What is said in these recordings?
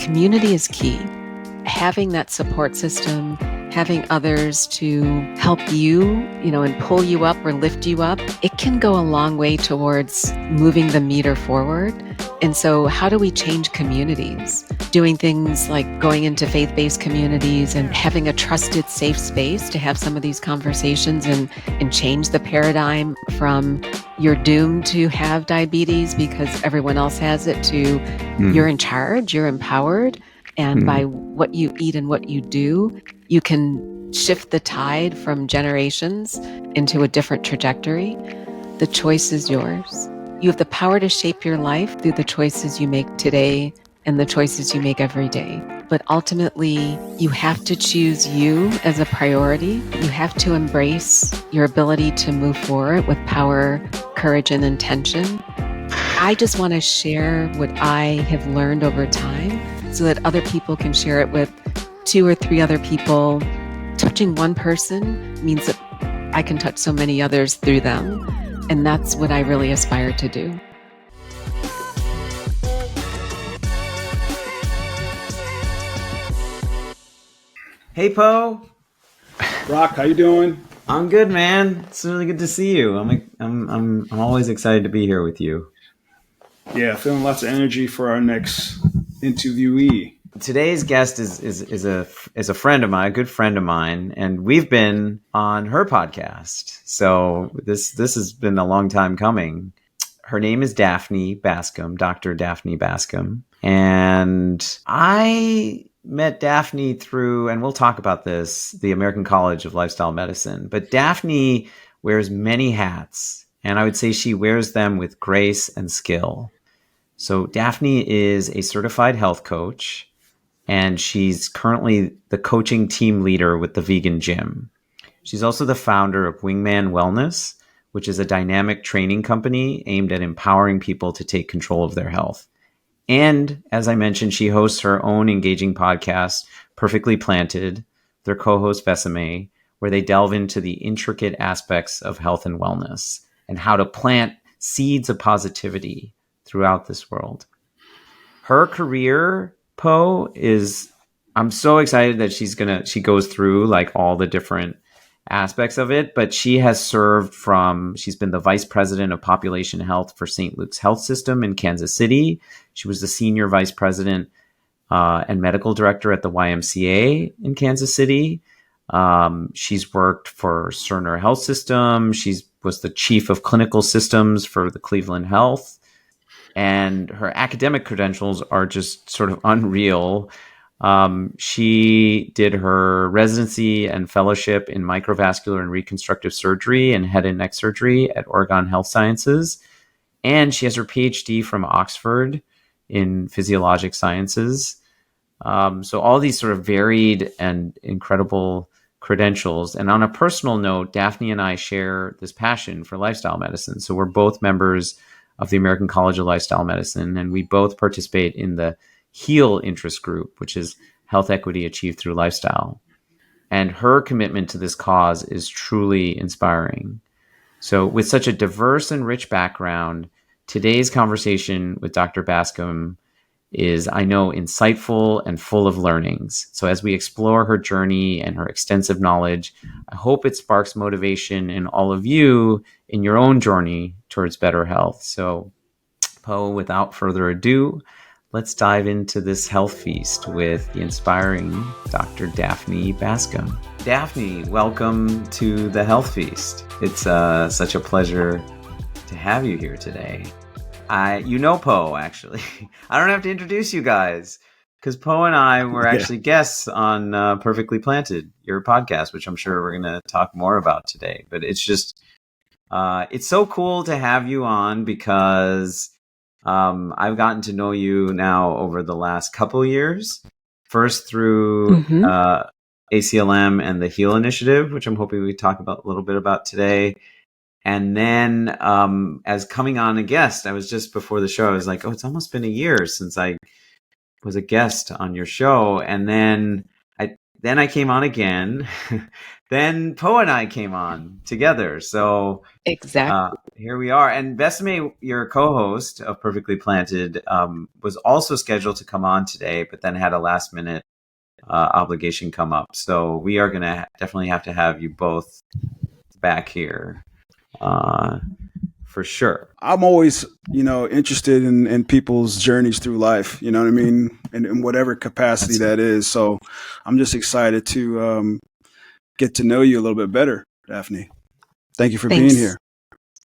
community is key. Having that support system, having others to help you, and pull you up or lift you up, it can go a long way towards moving the meter forward. And so how do we change communities? Doing things like going into faith-based communities and having a trusted, safe space to have some of these conversations and change the paradigm from you're doomed to have diabetes because everyone else has it to you're in charge, you're empowered. And by what you eat and what you do, you can shift the tide from generations into a different trajectory. The choice is yours. You have the power to shape your life through the choices you make today and the choices you make every day. But ultimately, you have to choose you as a priority. You have to embrace your ability to move forward with power, courage, and intention. I just want to share what I have learned over time so that other people can share it with 2 or 3 other people. Touching one person means that I can touch so many others through them. And that's what I really aspire to do. Hey, Po. Rock, how you doing? I'm good, man. It's really good to see you. I'm always excited to be here with you. Yeah, feeling lots of energy for our next interviewee. Today's guest is a friend of mine, a good friend of mine, and we've been on her podcast. So this has been a long time coming. Her name is Daphne Bascom, Dr. Daphne Bascom, and I met Daphne through, and we'll talk about this, the American College of Lifestyle Medicine. But Daphne wears many hats, and I would say she wears them with grace and skill. So Daphne is a certified health coach, and she's currently the coaching team leader with the Vegan Gym. She's also the founder of Wingman Wellness, which is a dynamic training company aimed at empowering people to take control of their health. And as I mentioned, she hosts her own engaging podcast, Perfectly Planted, their co-host Besame, where they delve into the intricate aspects of health and wellness and how to plant seeds of positivity throughout this world. Her career, Po, I'm so excited that she goes through like all the different aspects of it, but she's been the vice president of population health for St. Luke's Health System in Kansas City. She was the senior vice president and medical director at the YMCA in Kansas City. She's worked for Cerner Health System. She was the chief of clinical systems for the Cleveland Health. And her academic credentials are just sort of unreal. She did her residency and fellowship in microvascular and reconstructive surgery and head and neck surgery at Oregon Health Sciences. And she has her PhD from Oxford in physiologic sciences. So all these sort of varied and incredible credentials. And on a personal note, Daphne and I share this passion for lifestyle medicine. So we're both members of the American College of Lifestyle Medicine, and we both participate in the HEAL interest group, which is health equity achieved through lifestyle. And her commitment to this cause is truly inspiring. So with such a diverse and rich background, today's conversation with Dr. Bascom is, I know, insightful and full of learnings. So as we explore her journey and her extensive knowledge, I hope it sparks motivation in all of you in your own journey towards better health. So, Po, without further ado, let's dive into this health feast with the inspiring Dr. Daphne Bascom. Daphne, welcome to the Health Feast. It's such a pleasure to have you here today. Po, actually. I don't have to introduce you guys because Po and I were actually guests on Perfectly Planted, your podcast, which I'm sure we're going to talk more about today. But it's just, it's so cool to have you on because I've gotten to know you now over the last couple of years. First through ACLM and the HEAL initiative, which I'm hoping we talk about a little bit about today. And then as coming on a guest, I was just before the show, I was like, oh, it's almost been a year since I was a guest on your show. And then I came on again then Poe and I came on together. So Exactly. here we are. And Besame, your co-host of Perfectly Planted, was also scheduled to come on today, but then had a last minute obligation come up. So we are going to definitely have to have you both back here for sure. I'm always, interested in people's journeys through life, you know what I mean? In whatever capacity that is. So I'm just excited to get to know you a little bit better, Daphne. Thank you for being Thanks. here.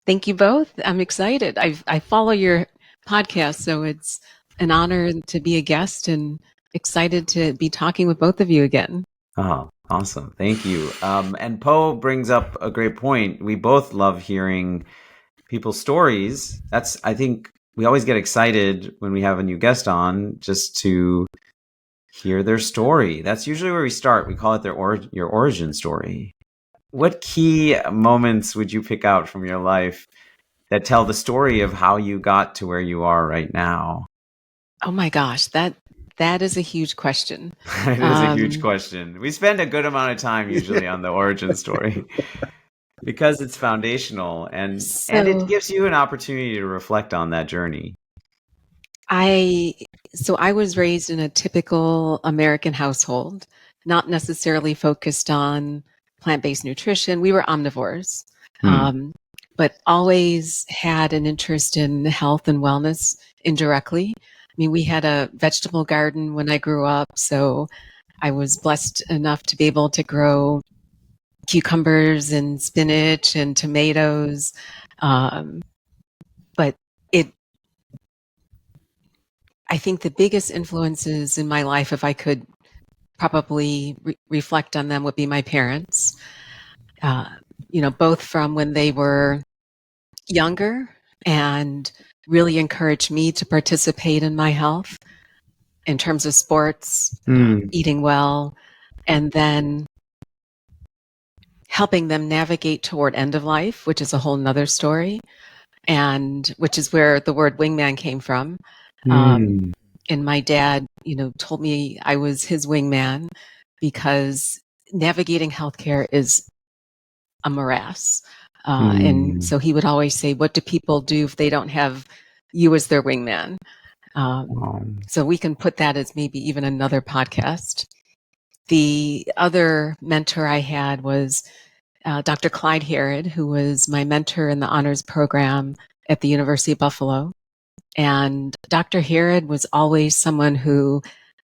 Thank you both. I'm excited. I follow your podcast, so it's an honor to be a guest and excited to be talking with both of you again. Oh, awesome. Thank you. And Poe brings up a great point. We both love hearing people's stories. I think we always get excited when we have a new guest on just to hear their story. That's usually where we start. We call it your origin story. What key moments would you pick out from your life that tell the story of how you got to where you are right now? Oh my gosh, that is a huge question. It is a huge question. We spend a good amount of time usually on the origin story because it's foundational and it gives you an opportunity to reflect on that journey. I was raised in a typical American household, not necessarily focused on plant-based nutrition. We were omnivores, but always had an interest in health and wellness indirectly. I mean, we had a vegetable garden when I grew up, so I was blessed enough to be able to grow cucumbers and spinach and tomatoes. But I think the biggest influences in my life, if I could probably reflect on them, would be my parents. Both from when they were younger and really encouraged me to participate in my health in terms of sports, eating well, and then helping them navigate toward end of life, which is a whole nother story, and which is where the word wingman came from. And my dad, told me I was his wingman because navigating healthcare is a morass. And so he would always say, what do people do if they don't have you as their wingman? So we can put that as maybe even another podcast. The other mentor I had was Dr. Clyde Herod, who was my mentor in the honors program at the University of Buffalo. And Dr. Herod was always someone who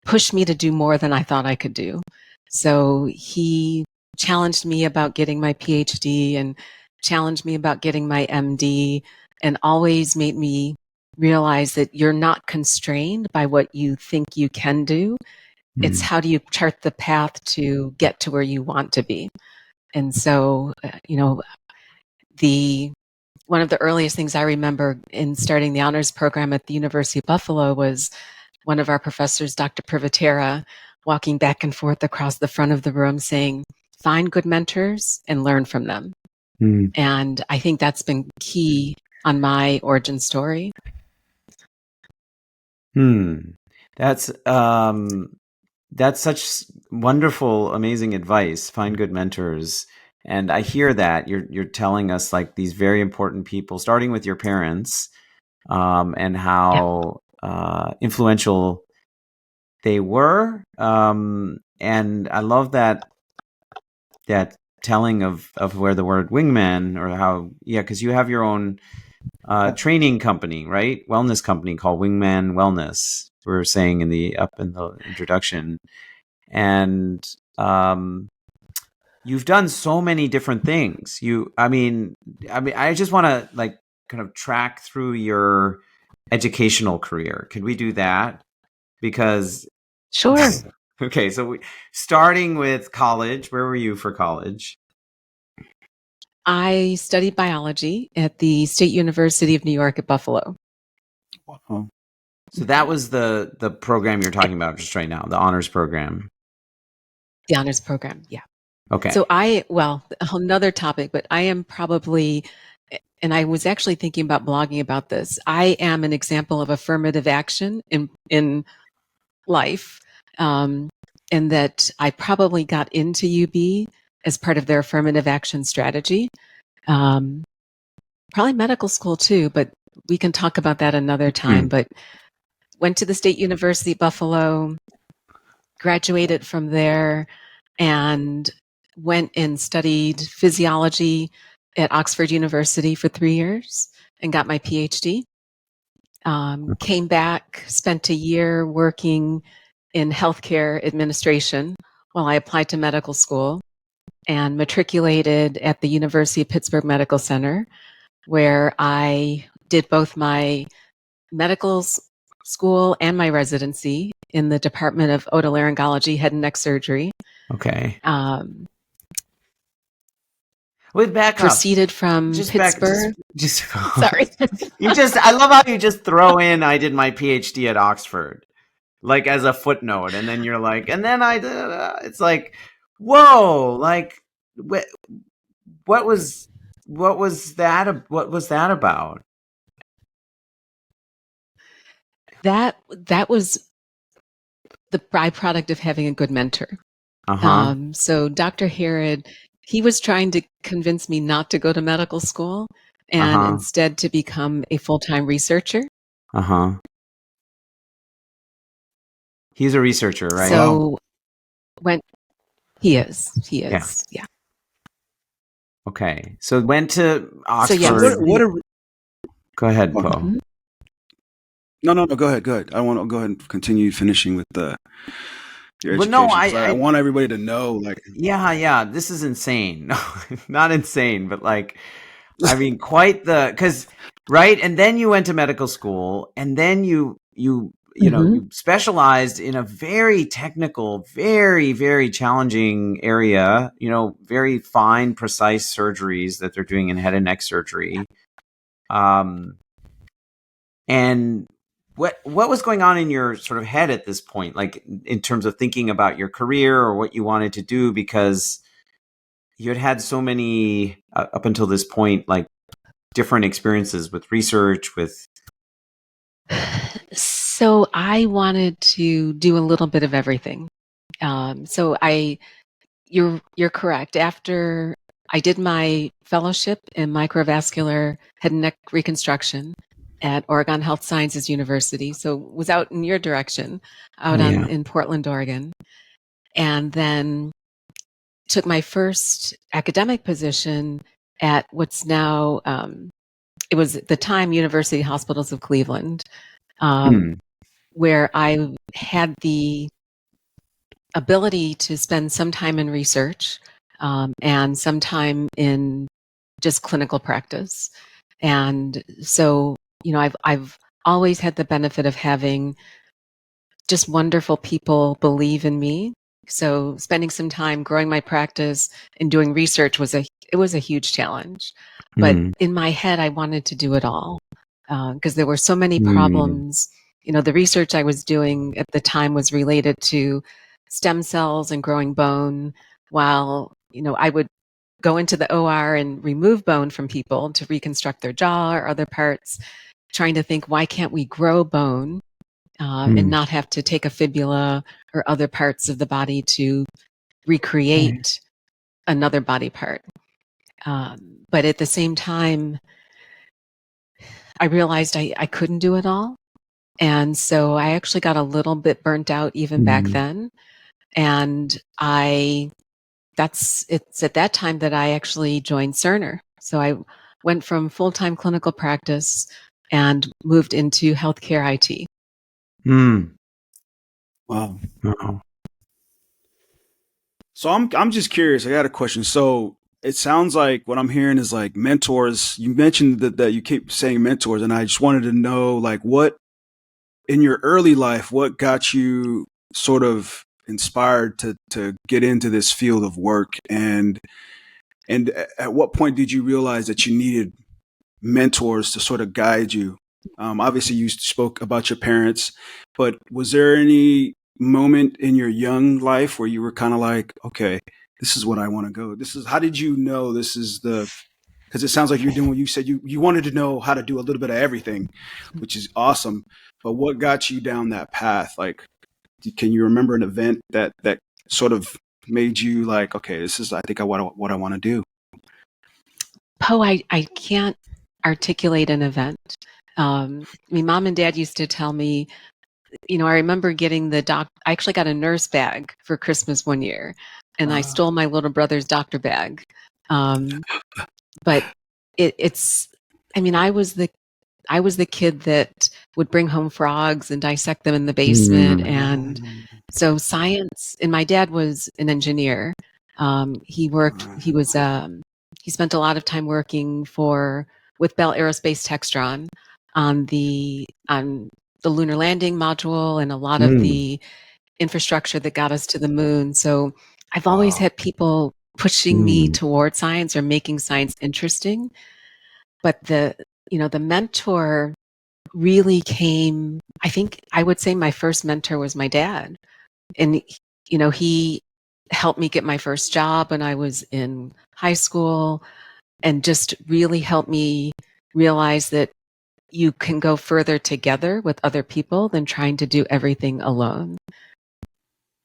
pushed me to do more than I thought I could do. So he challenged me about getting my PhD and challenged me about getting my MD and always made me realize that you're not constrained by what you think you can do. It's how do you chart the path to get to where you want to be. And so, one of the earliest things I remember in starting the honors program at the University of Buffalo was one of our professors, Dr. Privatera, walking back and forth across the front of the room saying, find good mentors and learn from them. And I think that's been key on my origin story. That's such wonderful, amazing advice. Find good mentors. And I hear that you're telling us like these very important people, starting with your parents, and how influential they were. And I love that telling of where the word wingman or how, because you have your own training company, right? Wellness company called Wingman Wellness. We were saying in the introduction, and you've done so many different things. I just want to like kind of track through your educational career. Could we do that? Because sure. Okay, so starting with college, where were you for college? I studied biology at the State University of New York at Buffalo. Wow. So that was the program you're talking about just right now, the honors program. The honors program, yeah. Okay. So another topic, but I am probably, and I was actually thinking about blogging about this. I am an example of affirmative action in life, and that I probably got into UB as part of their affirmative action strategy. Probably medical school too, but we can talk about that another time. But went to the State University Buffalo, graduated from there, and went and studied physiology at Oxford University for 3 years and got my PhD. Came back, spent a year working in healthcare administration while I applied to medical school, and matriculated at the University of Pittsburgh Medical Center, where I did both my medical school and my residency in the Department of Otolaryngology, head and neck surgery. Okay. With back proceeded from Pittsburgh. Sorry. I love how you just throw in, I did my PhD at Oxford, like as a footnote. And then you're like, and then I did, it's like, whoa, like what was that about? That was the byproduct of having a good mentor. So Dr. Herod, he was trying to convince me not to go to medical school and instead to become a full-time researcher. He's a researcher, right? So he is. Yeah. Okay. So went to Oxford. So, yes. Go ahead, Poe. No, go ahead. I want to go ahead and continue finishing with your education. Well, no, I want everybody to know, like, yeah, this is insane. No, not insane, but like, I mean, quite because right. And then you went to medical school, and then you know, you specialized in a very technical, very, very challenging area, you know, very fine, precise surgeries that they're doing in head and neck surgery. And what was going on in your sort of head at this point, like in terms of thinking about your career or what you wanted to do, because you had so many up until this point, like different experiences with research, with. So I wanted to do a little bit of everything. You're correct. After I did my fellowship in microvascular head and neck reconstruction at Oregon Health Sciences University, so was out in your direction, in Portland, Oregon, and then took my first academic position at what's now, it was at the time University Hospitals of Cleveland, where I had the ability to spend some time in research and some time in just clinical practice. And so, you know, I've always had the benefit of having just wonderful people believe in me. So spending some time growing my practice and doing research was a huge challenge. But in my head, I wanted to do it all because there were so many problems. You know, the research I was doing at the time was related to stem cells and growing bone, while, you know, I would go into the OR and remove bone from people to reconstruct their jaw or other parts, trying to think, why can't we grow bone and not have to take a fibula or other parts of the body to recreate another body part? But at the same time, I realized I couldn't do it all. And so I actually got a little bit burnt out even back then. And it's at that time that I actually joined Cerner. So I went from full-time clinical practice and moved into healthcare IT. Wow. So I'm just curious. I got a question. So it sounds like what I'm hearing is like mentors. You mentioned that you keep saying mentors, and I just wanted to know, like, what in your early life, what got you sort of inspired to get into this field of work, and at what point did you realize that you needed mentors to sort of guide you? Obviously, you spoke about your parents, but was there any moment in your young life where you were kind of like, okay, this is what I want to go. How did you know this is because it sounds like you're doing what you said. You wanted to know how to do a little bit of everything, which is awesome. But what got you down that path? Like, can you remember an event that sort of made you like, okay, this is, I think what I want to do? Poe, I can't articulate an event. My mom and dad used to tell me, I remember getting I actually got a nurse bag for Christmas one year, and I stole my little brother's doctor bag. But it's, I mean, I was the kid that would bring home frogs and dissect them in the basement. And so science, and my dad was an engineer. He spent a lot of time working with Bell Aerospace Textron on the lunar landing module and a lot of the infrastructure that got us to the moon. So I've always had people pushing me toward science or making science interesting. But the mentor really came, I think I would say my first mentor was my dad. And, he helped me get my first job when I was in high school and just really helped me realize that you can go further together with other people than trying to do everything alone.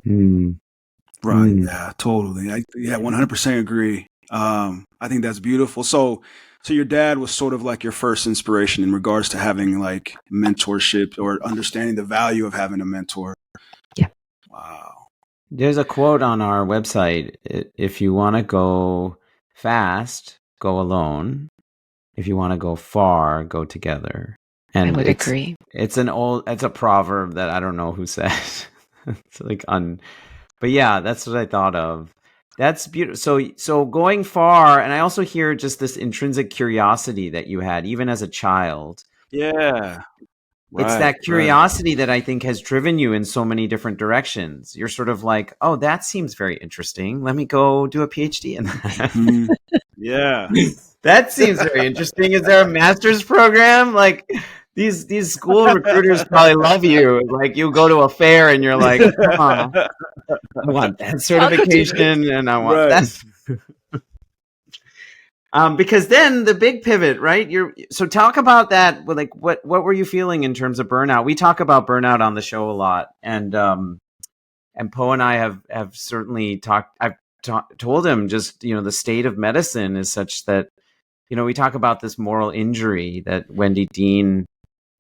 Right. Yeah, totally. 100% agree. I think that's beautiful. So your dad was sort of like your first inspiration in regards to having like mentorship or understanding the value of having a mentor. Yeah. Wow. There's a quote on our website. If you want to go fast, go alone. If you want to go far, go together. And I would agree. It's a proverb that I don't know who said. It's like but yeah, that's what I thought of. That's beautiful. So going far, and I also hear just this intrinsic curiosity that you had even as a child. Yeah. Right, it's that curiosity that I think has driven you in so many different directions. You're sort of like, oh, that seems very interesting. Let me go do a PhD in that. Yeah. That seems very interesting. Is there a master's program? Like these school recruiters probably love you. Like you go to a fair and you're like, I want that certification and I want that. Because then the big pivot, right? So talk about that. Like, what were you feeling in terms of burnout? We talk about burnout on the show a lot, and Poe and I have certainly talked. I've told him just the state of medicine is such that we talk about this moral injury that Wendy Dean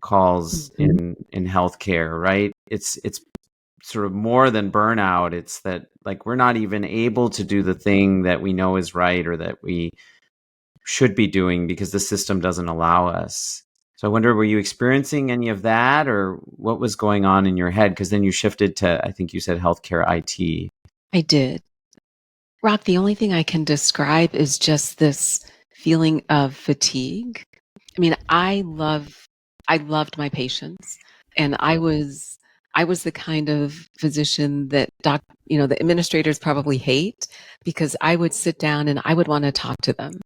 calls in healthcare, right? It's sort of more than burnout. It's that like we're not even able to do the thing that we know is right or that we should be doing because the system doesn't allow us. So I wonder, were you experiencing any of that or what was going on in your head? Because then you shifted to, I think you said healthcare IT. I did. Rock, the only thing I can describe is just this feeling of fatigue. I mean, I loved my patients, and I was the kind of physician that the administrators probably hate because I would sit down and I would want to talk to them.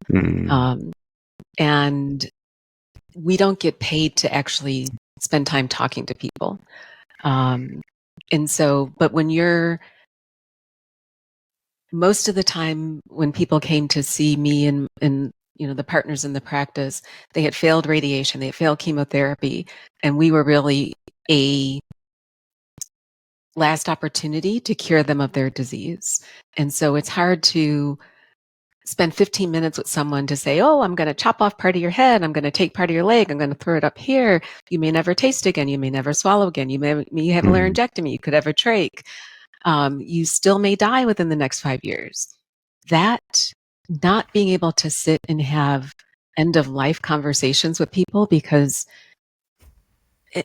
And we don't get paid to actually spend time talking to people. And so, but most of the time when people came to see me and the partners in the practice, they had failed radiation, they had failed chemotherapy, and we were really a last opportunity to cure them of their disease. And so it's hard to spend 15 minutes with someone to say, oh, I'm going to chop off part of your head, I'm going to take part of your leg, I'm going to throw it up here. You may never taste again, you may never swallow again, you may have a laryngectomy, you could have a trach. You still may die within the next 5 years. That not being able to sit and have end of life conversations with people, because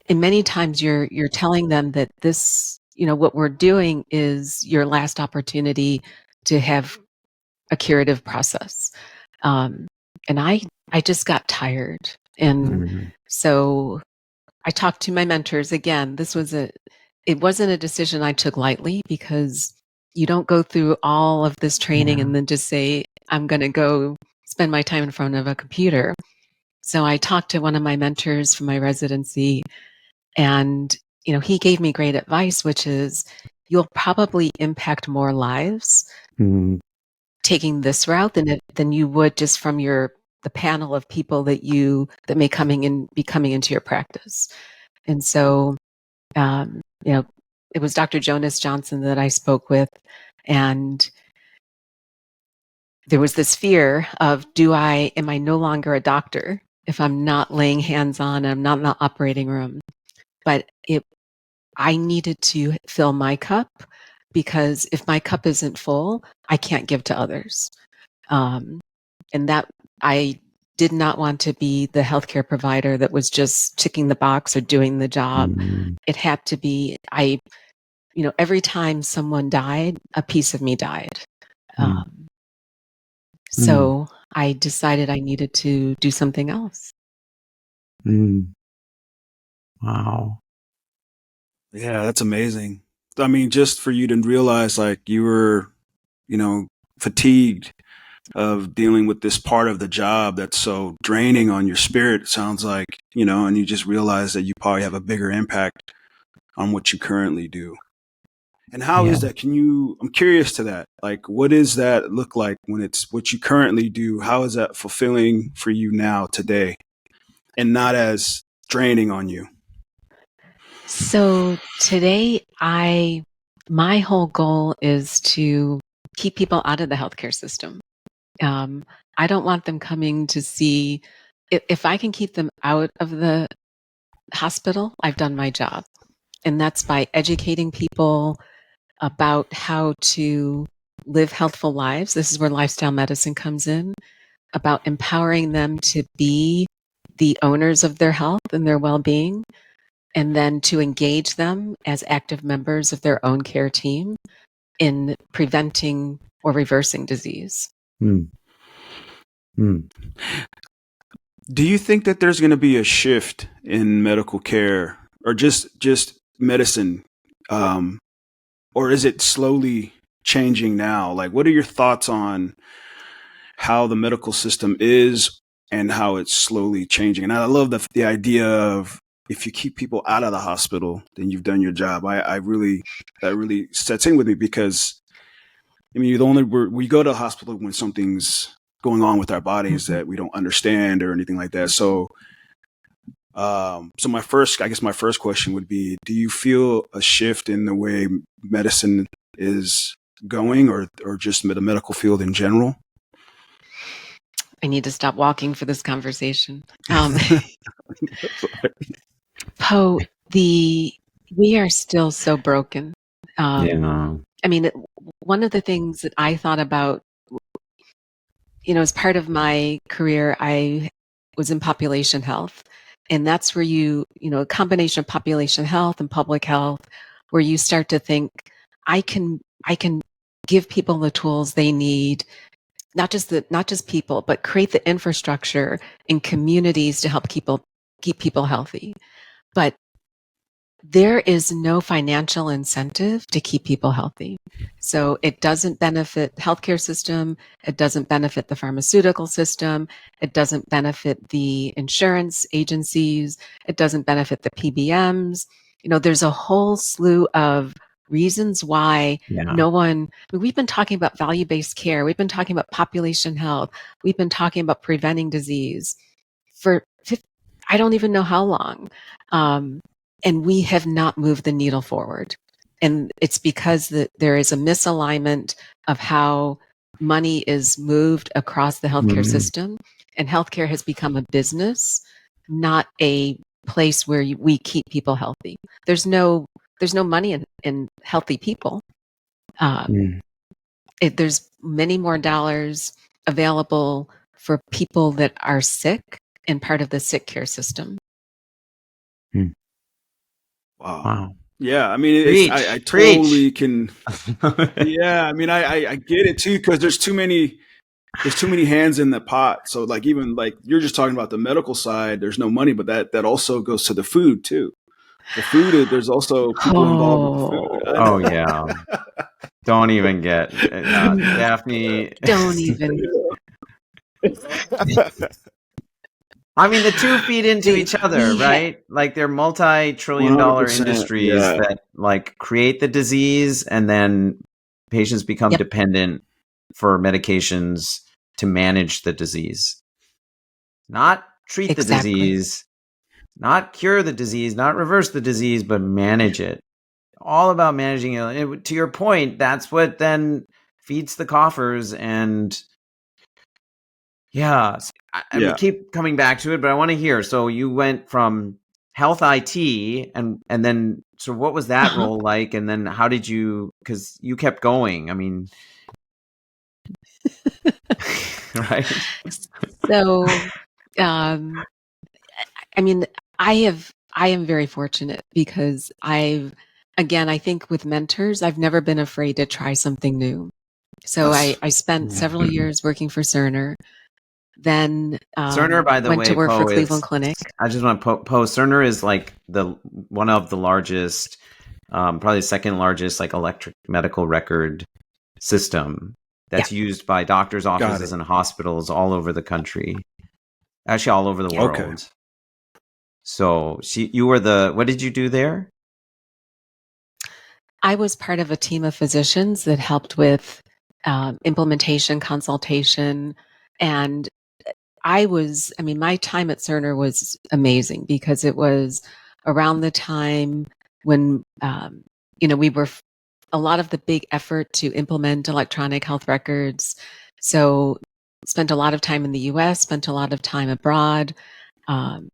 in many times you're telling them that this, what we're doing is your last opportunity to have a curative process. And I just got tired. And so I talked to my mentors again. It wasn't a decision I took lightly, because you don't go through all of this training and then just say, I'm going to go spend my time in front of a computer. So I talked to one of my mentors from my residency, and he gave me great advice, which is you'll probably impact more lives taking this route than you would just from the panel of people that may be coming into your practice. And so it was Dr. Jonas Johnson that I spoke with, And there was this fear of, am I no longer a doctor if I'm not laying hands on, I'm not in the operating room? But I needed to fill my cup, because if my cup isn't full, I can't give to others. And that I did not want to be the healthcare provider that was just ticking the box or doing the job. It had to be, every time someone died, a piece of me died. So I decided I needed to do something else. Wow. Yeah, that's amazing. I mean, just for you to realize like you were, fatigued of dealing with this part of the job that's so draining on your spirit, it sounds like, and you just realize that you probably have a bigger impact on what you currently do. And how is that? I'm curious to that. Like, what does that look like when it's what you currently do? How is that fulfilling for you now, today, and not as draining on you? So today, my whole goal is to keep people out of the healthcare system. I don't want them coming to see, if I can keep them out of the hospital, I've done my job. And that's by educating people about how to live healthful lives. This is where lifestyle medicine comes in, about empowering them to be the owners of their health and their well-being, and then to engage them as active members of their own care team in preventing or reversing disease. Do you think that there's going to be a shift in medical care, or just medicine, or is it slowly changing now? Like, what are your thoughts on how the medical system is and how it's slowly changing? And I love the idea of, if you keep people out of the hospital, then you've done your job. That really sets in with me, because I mean, we go to the hospital when something's going on with our bodies that we don't understand or anything like that. So, my first question would be: do you feel a shift in the way medicine is going, or just the medical field in general? I need to stop walking for this conversation. Poe, we are still so broken. I mean, one of the things that I thought about, as part of my career, I was in population health. And that's where a combination of population health and public health, where you start to think, I can give people the tools they need, not just people, but create the infrastructure in communities to help keep people healthy. But there is no financial incentive to keep people healthy. So it doesn't benefit the healthcare system. It doesn't benefit the pharmaceutical system. It doesn't benefit the insurance agencies. It doesn't benefit the PBMs. There's a whole slew of reasons why we've been talking about value-based care. We've been talking about population health. We've been talking about preventing disease for I don't even know how long. And we have not moved the needle forward. And it's because there is a misalignment of how money is moved across the healthcare system. And healthcare has become a business, not a place where we keep people healthy. There's no money in healthy people. There's many more dollars available for people that are sick and part of the sick care system. Wow. Yeah, I mean, I totally can. Yeah, I mean, I get it too, because there's too many hands in the pot. So like, even like you're just talking about the medical side, there's no money, but that also goes to the food too. The food, there's also people involved with the food. Oh yeah. Don't even get Daphne. Don't even. I mean, the two feed into each other, right? Like, they're multi-trillion-dollar industries that like create the disease, and then patients become dependent for medications to manage the disease. Not treat the disease, not cure the disease, not reverse the disease, but manage it. all about managing it. To your point, that's what then feeds the coffers. And yeah, I Yeah. keep coming back to it, but I want to hear. So you went from health IT, and then, so what was that Uh-huh. role like? And then how did you, because you kept going. I mean, right? So, um, I mean, I am very fortunate because again, I think with mentors, I've never been afraid to try something new. So I spent Yeah. several years working for Cerner, then Cerner, by the went to way, work for Poe, Cleveland is, Clinic. I just want to Poe, Cerner is like the one of the largest, probably the second largest, like electric medical record system Yeah, that's used by doctors' Got offices it. and hospitals all over the country, actually all over the yeah. Okay. world. So you were what did you do there? I was part of a team of physicians that helped with implementation, consultation, and I mean, my time at Cerner was amazing because it was around the time when, we were a lot of the big effort to implement electronic health records. So, spent a lot of time in the US, spent a lot of time abroad.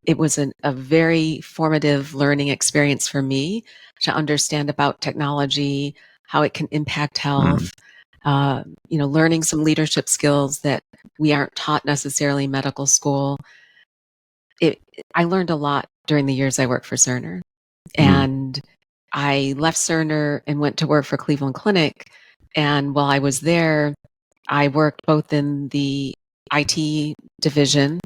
It was a very formative learning experience for me to understand about technology, how it can impact Mm, health, learning some leadership skills that we aren't taught necessarily in medical school. It, I learned a lot during the years I worked for Cerner. mm, And I left Cerner and went to work for Cleveland Clinic. And while I was there, I worked both in the IT division,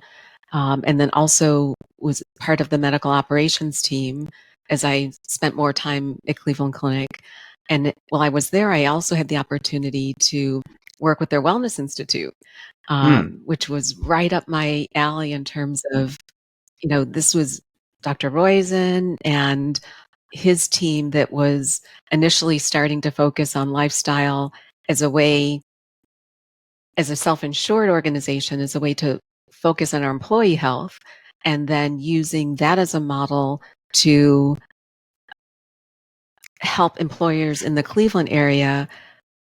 and then also was part of the medical operations team as I spent more time at Cleveland Clinic. And while I was there, I also had the opportunity to work with their Wellness Institute, mm. which was right up my alley in terms of, this was Dr. Roizen and his team that was initially starting to focus on lifestyle as a way, as a self-insured organization, as a way to focus on our employee health, and then using that as a model to help employers in the Cleveland area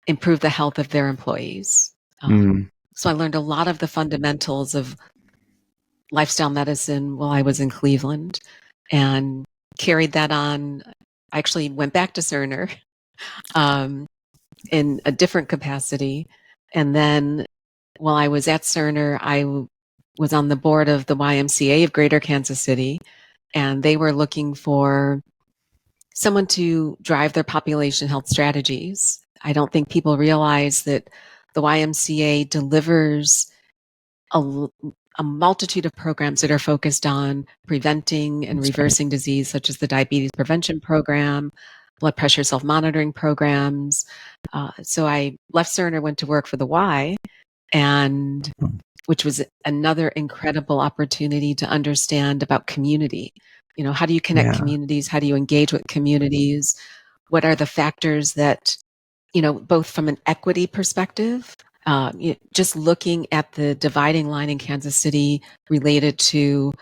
improve the health of their employees. Mm. So I learned a lot of the fundamentals of lifestyle medicine while I was in Cleveland and carried that on. I actually went back to Cerner um, in a different capacity. And then while I was at Cerner, was on the board of the YMCA of Greater Kansas City, and they were looking for someone to drive their population health strategies. I don't think people realize that the YMCA delivers a, a multitude of programs that are focused on preventing and That's right. reversing disease, such as the diabetes prevention program, blood pressure self-monitoring programs. So I left Cerner, went to work for the Y, and which was another incredible opportunity to understand about community. How do you connect Yeah. communities? How do you engage with communities? What are the factors that, both from an equity perspective, just looking at the dividing line in Kansas City related to,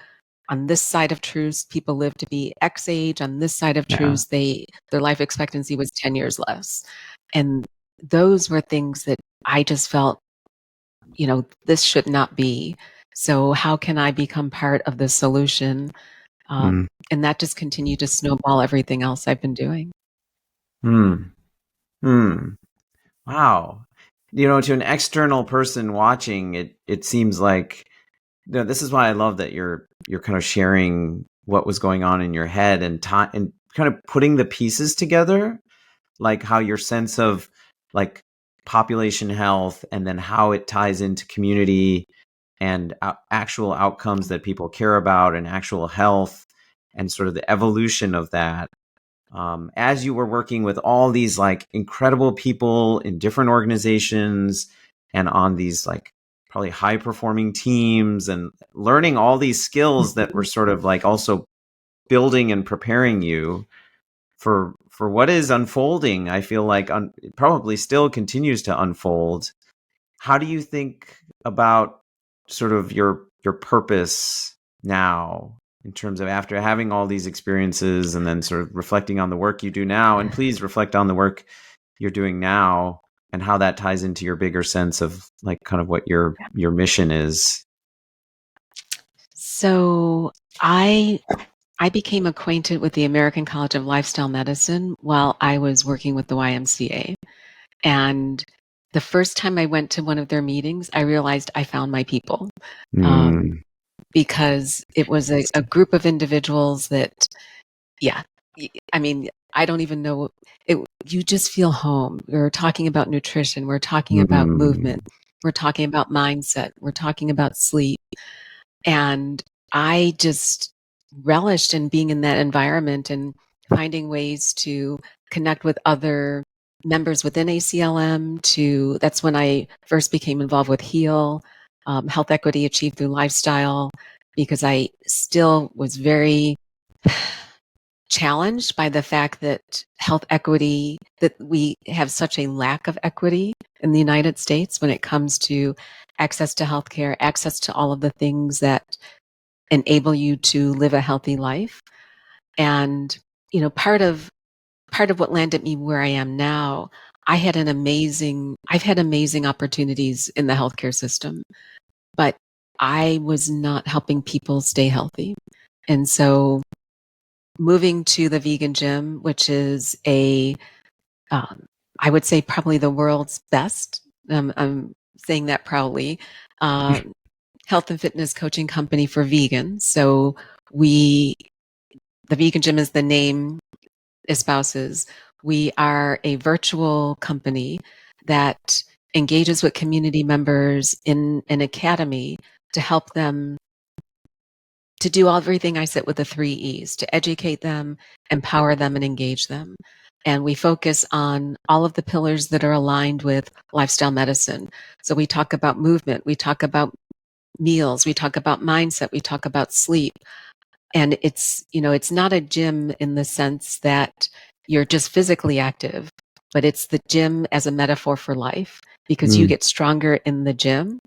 on this side of truth, people live to be X age. On this side of Yeah. truth, their life expectancy was 10 years less. And those were things that I just felt, this should not be. So how can I become part of the solution? Mm. And that just continued to snowball everything else I've been doing. Mm. Mm. Wow. To an external person watching it, it seems like, this is why I love that you're kind of sharing what was going on in your head, and time, and kind of putting the pieces together, like how your sense of, like, population health, and then how it ties into community and actual outcomes that people care about, and actual health, and sort of the evolution of that, as you were working with all these, like, incredible people in different organizations, and on these, like, probably high performing teams, and learning all these skills that were sort of like also building and preparing you for what is unfolding. I feel like it probably still continues to unfold. How do you think about sort of your purpose now? in terms of after having all these experiences and then sort of reflecting on the work you do now, and please reflect on the work you're doing now and how that ties into your bigger sense of like kind of what your mission is. So I became acquainted with the American College of Lifestyle Medicine while I was working with the YMCA. And the first time I went to one of their meetings, I realized I found my people. Mm. Because it was a group of individuals that, yeah, I mean, I don't even know it. You just feel home. We're talking about nutrition. We're talking about movement. We're talking about mindset. We're talking about sleep. And I just relished in being in that environment and finding ways to connect with other members within ACLM. That's when I first became involved with HEAL, Health Equity Achieved Through Lifestyle, because I still was very challenged by the fact that health equity, that we have such a lack of equity in the United States when it comes to access to healthcare, access to all of the things that enable you to live a healthy life. And, part of what landed me where I am now, I've had amazing opportunities in the healthcare system, but I was not helping people stay healthy. And so moving to the vegan gym, which is I would say probably the world's best, I'm saying that proudly, health and fitness coaching company for vegans. So the vegan gym, as the name espouses, we are a virtual company that engages with community members in an academy to help them to do everything I said with the 3 E's: to educate them, empower them, and engage them. And we focus on all of the pillars that are aligned with lifestyle medicine. So we talk about movement, we talk about meals, we talk about mindset, we talk about sleep. And it's not a gym in the sense that you're just physically active, but it's the gym as a metaphor for life, because you get stronger in the gym.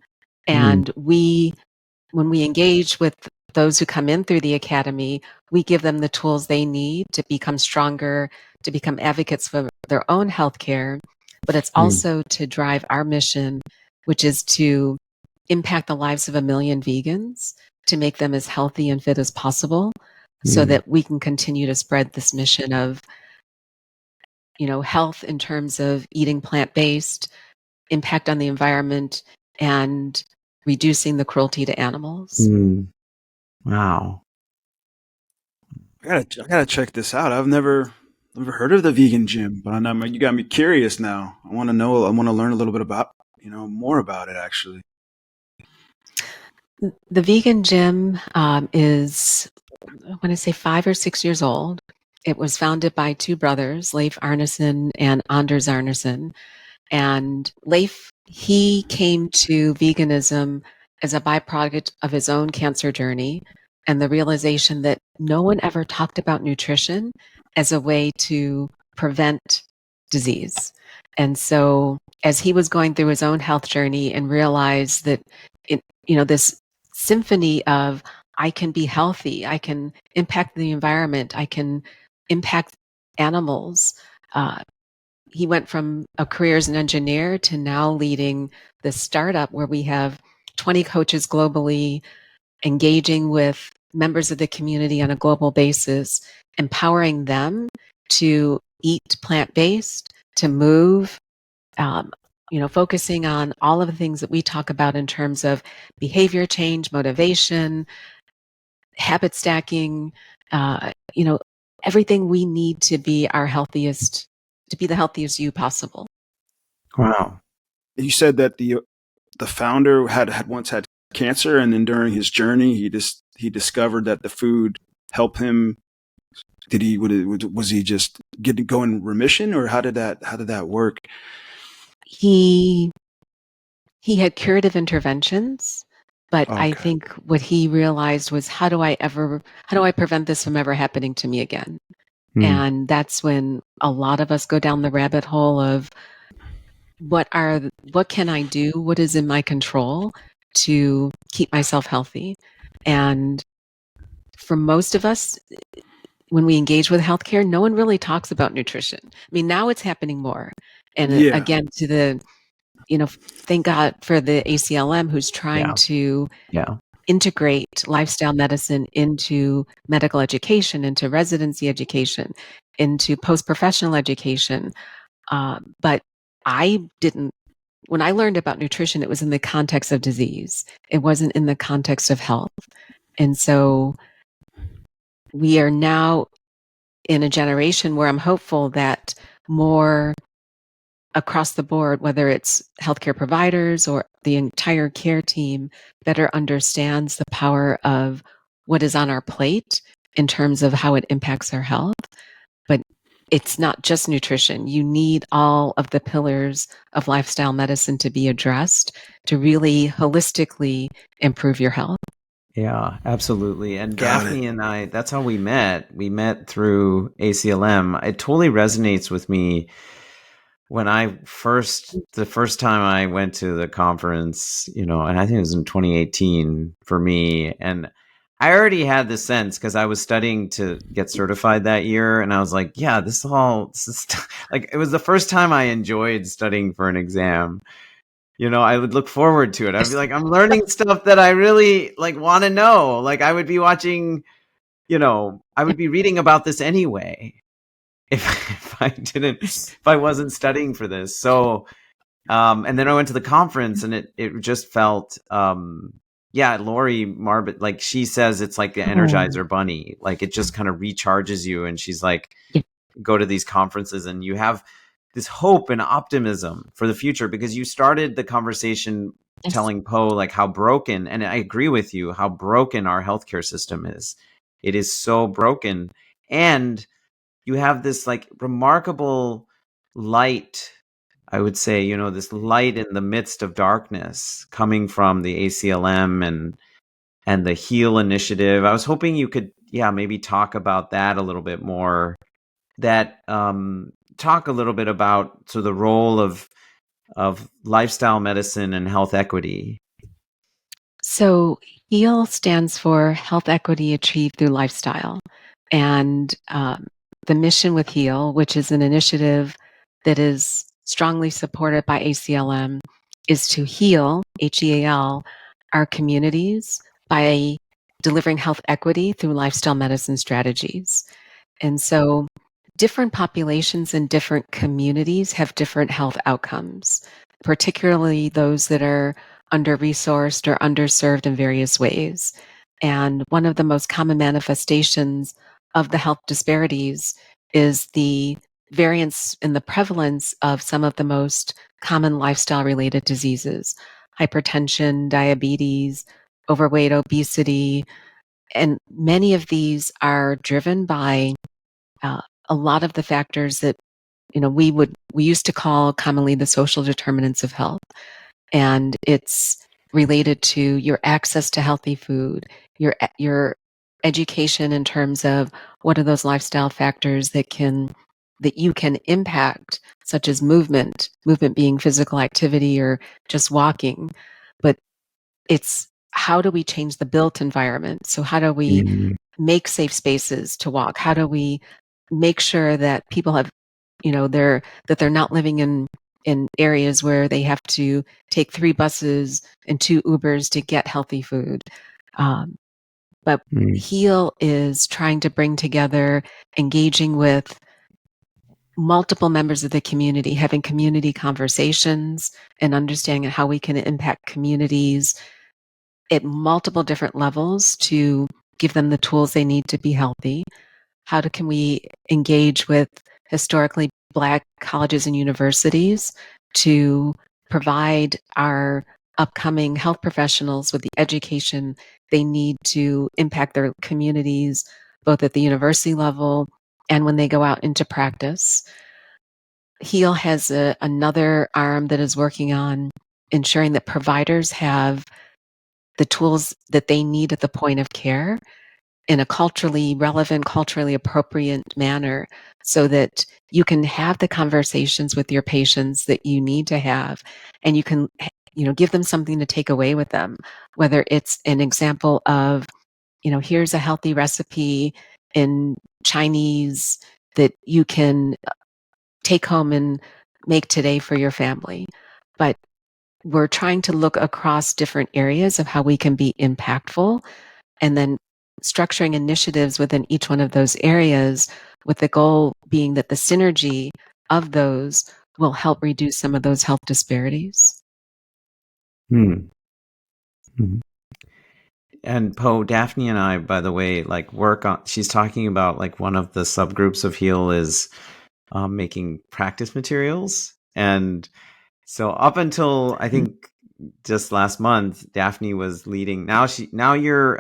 And when we engage with those who come in through the academy, we give them the tools they need to become stronger, to become advocates for their own healthcare. But it's also to drive our mission, which is to impact the lives of 1 million vegans, to make them as healthy and fit as possible, so that we can continue to spread this mission of, health in terms of eating plant-based, impact on the environment, and reducing the cruelty to animals. Wow. I gotta check this out. I've never heard of the vegan gym, but you got me curious now. I want to know. I want to learn a little bit about more about it actually. The vegan gym is, I want to say, 5 or 6 years old. It was founded by two brothers, Leif Arneson and Anders Arneson. And Leif, he came to veganism as a byproduct of his own cancer journey and the realization that no one ever talked about nutrition as a way to prevent disease. And so as he was going through his own health journey and realized that this symphony of, I can be healthy, I can impact the environment, I can impact animals, he went from a career as an engineer to now leading this startup where we have 20 coaches globally, engaging with members of the community on a global basis, empowering them to eat plant-based, to move, focusing on all of the things that we talk about in terms of behavior change, motivation, habit stacking, everything we need to be the healthiest you possible. Wow. You said that the founder had once had cancer, and then during his journey, he discovered that the food helped him. Was he just go in remission, or how did that work? He had curative interventions, but I think what he realized was, how do I prevent this from ever happening to me again? And that's when a lot of us go down the rabbit hole of, what can I do? What is in my control to keep myself healthy? And for most of us, when we engage with healthcare, no one really talks about nutrition. I mean, now it's happening more. And Yeah. again, to the, thank God for the ACLM who's trying Yeah. to Yeah. integrate lifestyle medicine into medical education, into residency education, into post-professional education. But I didn't, when I learned about nutrition, it was in the context of disease. It wasn't in the context of health. And so we are now in a generation where I'm hopeful that more across the board, whether it's healthcare providers or the entire care team, better understands the power of what is on our plate in terms of how it impacts our health. But it's not just nutrition. You need all of the pillars of lifestyle medicine to be addressed to really holistically improve your health. Yeah, absolutely. And Got Daphne it. and I, that's how we met. We met through ACLM. It totally resonates with me when the first time I went to the conference, and I think it was in 2018 for me. And I already had the sense because I was studying to get certified that year. And I was like, yeah, this is like, it was the first time I enjoyed studying for an exam. I would look forward to it. I'd be like, I'm learning stuff that I really like want to know. Like I would be watching, I would be reading about this anyway if I wasn't studying for this. So, and then I went to the conference and it just felt, yeah, Lori Marbit, like she says, it's like the Energizer Bunny. Like it just kind of recharges you. And she's like, Yeah. go to these conferences and you have this hope and optimism for the future because you started the conversation Yes. telling Poe like how broken, and I agree with you, how broken our healthcare system is. It is so broken. And you have this like remarkable light, I would say, this light in the midst of darkness coming from the ACLM and the Heal initiative. I was hoping you could, maybe talk about that a little bit more. That talk a little bit about the role of lifestyle medicine and health equity. So HEAL stands for Health Equity Achieved Through Lifestyle. And the mission with HEAL, which is an initiative that is strongly supported by ACLM, is to heal, HEAL, our communities by delivering health equity through lifestyle medicine strategies. And so different populations in different communities have different health outcomes, particularly those that are under-resourced or underserved in various ways. And one of the most common manifestations of the health disparities is the variance in the prevalence of some of the most common lifestyle-related diseases: hypertension, diabetes, overweight, obesity. And many of these are driven by uh, a lot of the factors that we used to call commonly the social determinants of health. And it's related to your access to healthy food, your education in terms of what are those lifestyle factors that you can impact, such as movement being physical activity or just walking. But it's, how do we change the built environment? So how do we make safe spaces to walk? How do we make sure that people have, they're not living in areas where they have to take 3 buses and 2 Ubers to get healthy food? But HEAL is trying to bring together, engaging with multiple members of the community, having community conversations and understanding how we can impact communities at multiple different levels to give them the tools they need to be healthy. Can we engage with historically Black colleges and universities to provide our upcoming health professionals with the education they need to impact their communities, both at the university level and when they go out into practice? HEAL has another arm that is working on ensuring that providers have the tools that they need at the point of care in a culturally relevant, culturally appropriate manner, so that you can have the conversations with your patients that you need to have, and you can, give them something to take away with them, whether it's an example of, here's a healthy recipe in Chinese that you can take home and make today for your family. But we're trying to look across different areas of how we can be impactful, and then structuring initiatives within each one of those areas, with the goal being that the synergy of those will help reduce some of those health disparities. Hmm. Mhm. And Poe, Daphne and I, by the way, like work on, she's talking about like one of the subgroups of Heal is making practice materials. And so up until I think just last month, Daphne was leading. Now you're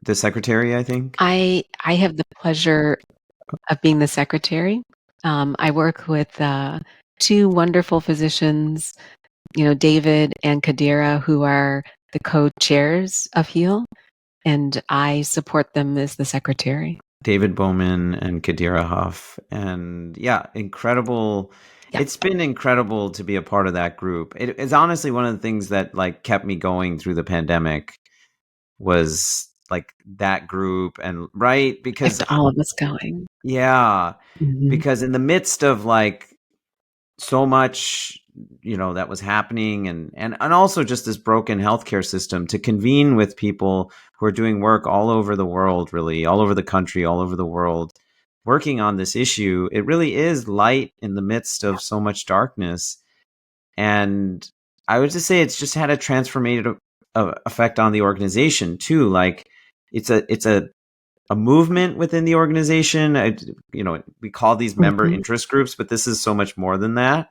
the secretary, I think. I have the pleasure of being the secretary. I work with two wonderful physicians, David and Kadira, who are the co-chairs of HEAL, and I support them as the secretary. David Bowman and Kadira Huff. And yeah, incredible. Yeah. It's been incredible to be a part of that group. It's honestly one of the things that like kept me going through the pandemic was like that group. And right, because Kept all of us going. yeah, Mhm. because in the midst of like so much that was happening, and also just this broken healthcare system, to convene with people who are doing work all over the world, really all over the country, all over the world, working on this issue, it really is light in the midst of so much darkness. And I would just say it's just had a transformative effect on the organization too. Like it's a movement within the organization. We call these member interest groups, but this is so much more than that.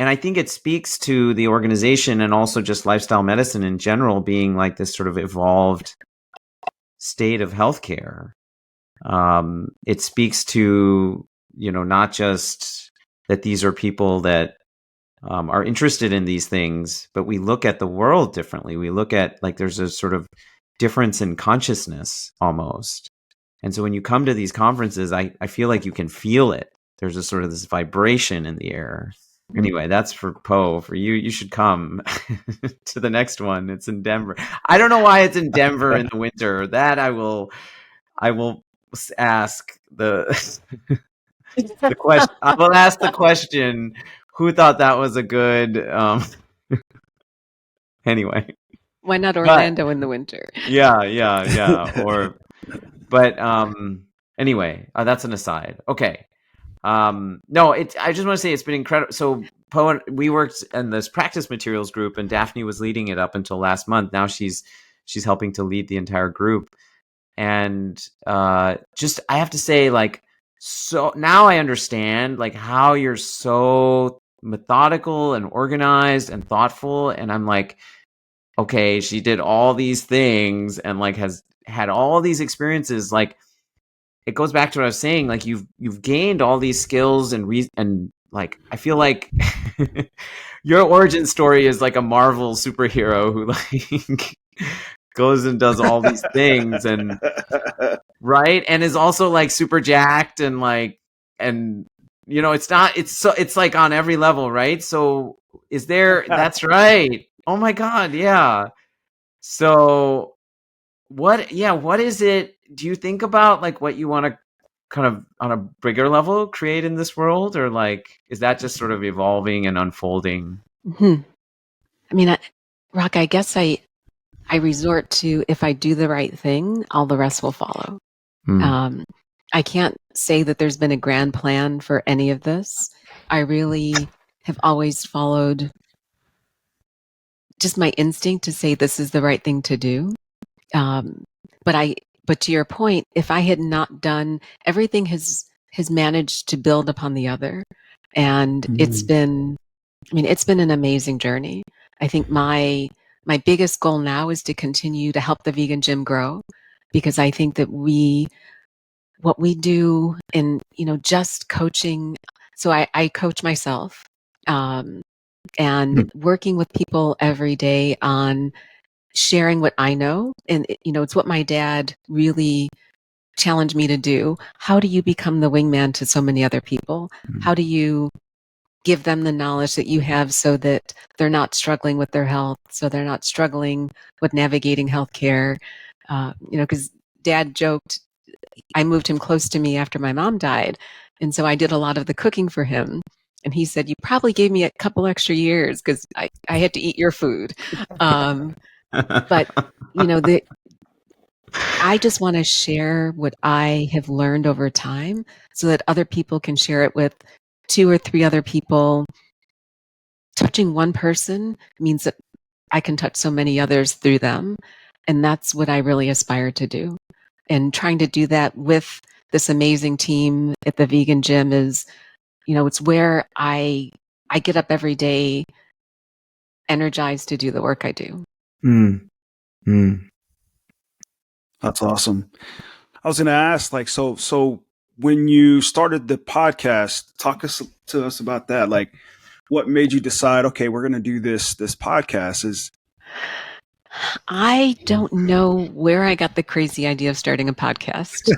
And I think it speaks to the organization and also just lifestyle medicine in general being like this sort of evolved state of healthcare. It speaks to, not just that these are people that are interested in these things, but we look at the world differently. We look at like there's a sort of difference in consciousness almost. And so when you come to these conferences, I feel like you can feel it. There's a sort of this vibration in the air. Anyway, that's for Poe. For you, you should come to the next one. It's in Denver. I don't know why it's in Denver in the winter. That I will ask the the question. I will ask the question. Who thought that was a good? Anyway, Why not but Orlando in the winter? yeah. But anyway, that's an aside. Okay. No, I just want to say it's been incredible. So Poe, we worked in this practice materials group, and Daphne was leading it up until last month. Now she's helping to lead the entire group. And just I have to say, like, so now I understand like how you're so methodical and organized and thoughtful. And I'm like, okay, she did all these things and like has had all these experiences. Like, it goes back to what I was saying. Like you've gained all these skills and like I feel like your origin story is like a Marvel superhero who like goes and does all these things and right, and is also like super jacked and like, and it's like on every level, right? So is there? That's right. Oh my god, yeah. So what is it, do you think about like what you want to kind of on a bigger level create in this world, or like is that just sort of evolving and unfolding? I mean, Rock, I guess I resort to, if I do the right thing, all the rest will follow. I can't say that there's been a grand plan for any of this. I really have always followed just my instinct to say this is the right thing to do. But to your point, if I had not done, everything has managed to build upon the other, and it's been an amazing journey. I think my biggest goal now is to continue to help the vegan gym grow, because I think that what we do in just coaching. So I coach myself, and working with people every day on sharing what I know. And, it's what my dad really challenged me to do. How do you become the wingman to so many other people? How do you give them the knowledge that you have so that they're not struggling with their health, so they're not struggling with navigating healthcare? Because Dad joked, I moved him close to me after my mom died. And so I did a lot of the cooking for him. And he said, you probably gave me a couple extra years because I had to eat your food. But, I just want to share what I have learned over time so that other people can share it with 2 or 3 other people. Touching one person means that I can touch so many others through them. And that's what I really aspire to do. And trying to do that with this amazing team at the vegan gym is, it's where I get up every day energized to do the work I do. That's awesome. I was going to ask, like, so when you started the podcast, talk to us about that. Like, what made you decide, okay, we're going to do this podcast? I don't know where I got the crazy idea of starting a podcast.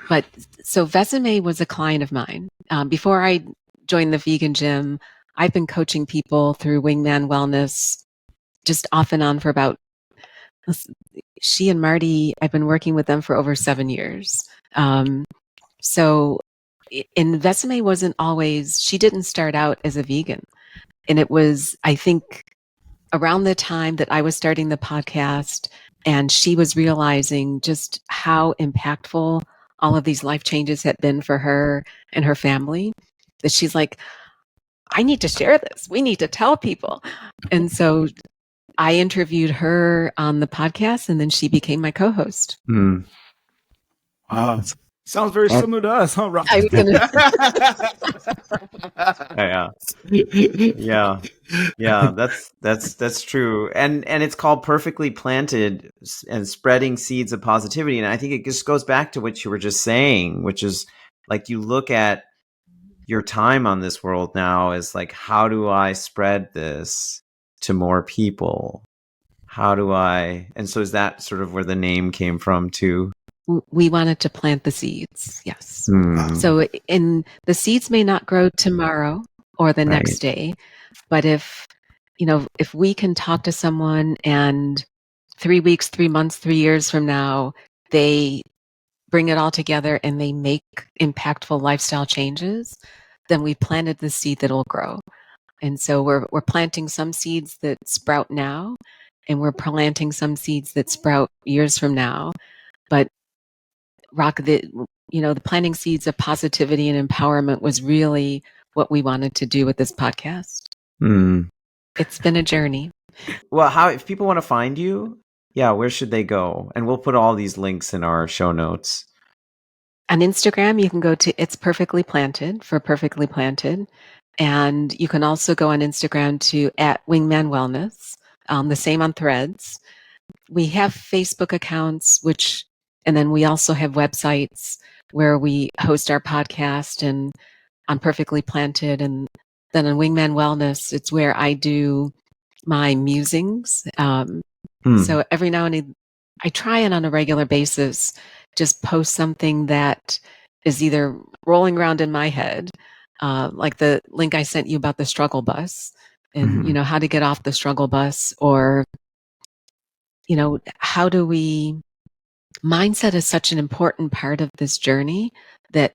But so Vesime was a client of mine. Before I joined the vegan gym, I've been coaching people through Wingman Wellness just off and on for about, she and Marty, I've been working with them for over 7 years. So in Vesime wasn't always, she didn't start out as a vegan. And it was, I think, around the time that I was starting the podcast and she was realizing just how impactful all of these life changes had been for her and her family, that she's like, I need to share this. We need to tell people. And so I interviewed her on the podcast and then she became my co-host. Wow. Sounds very similar to us, huh, Rob? Yeah. That's true. And it's called Perfectly Planted and Spreading Seeds of Positivity. And I think it just goes back to what you were just saying, which is like, you look at your time on this world now as like, how do I spread this to more people? And so is that sort of where the name came from too? We wanted to plant the seeds. Yes. So the seeds may not grow tomorrow or the next day, but if we can talk to someone and 3 weeks, 3 months, 3 years from now, they bring it all together and they make impactful lifestyle changes, then we planted the seed that will grow. And so we're planting some seeds that sprout now, and we're planting some seeds that sprout years from now. But the planting seeds of positivity and empowerment was really what we wanted to do with this podcast. It's been a journey. Well, if people want to find you, where should they go? And we'll put all these links in our show notes. On Instagram, you can go to It's Perfectly Planted for Perfectly Planted. And you can also go on Instagram to @Wingman Wellness, the same on Threads. We have Facebook accounts, and then we also have websites where we host our podcast, and on Perfectly Planted. And then on Wingman Wellness, it's where I do my musings. So every now and then, I try and on a regular basis, just post something that is either rolling around in my head, like the link I sent you about the struggle bus and, how to get off the struggle bus, or, how do we, mindset is such an important part of this journey that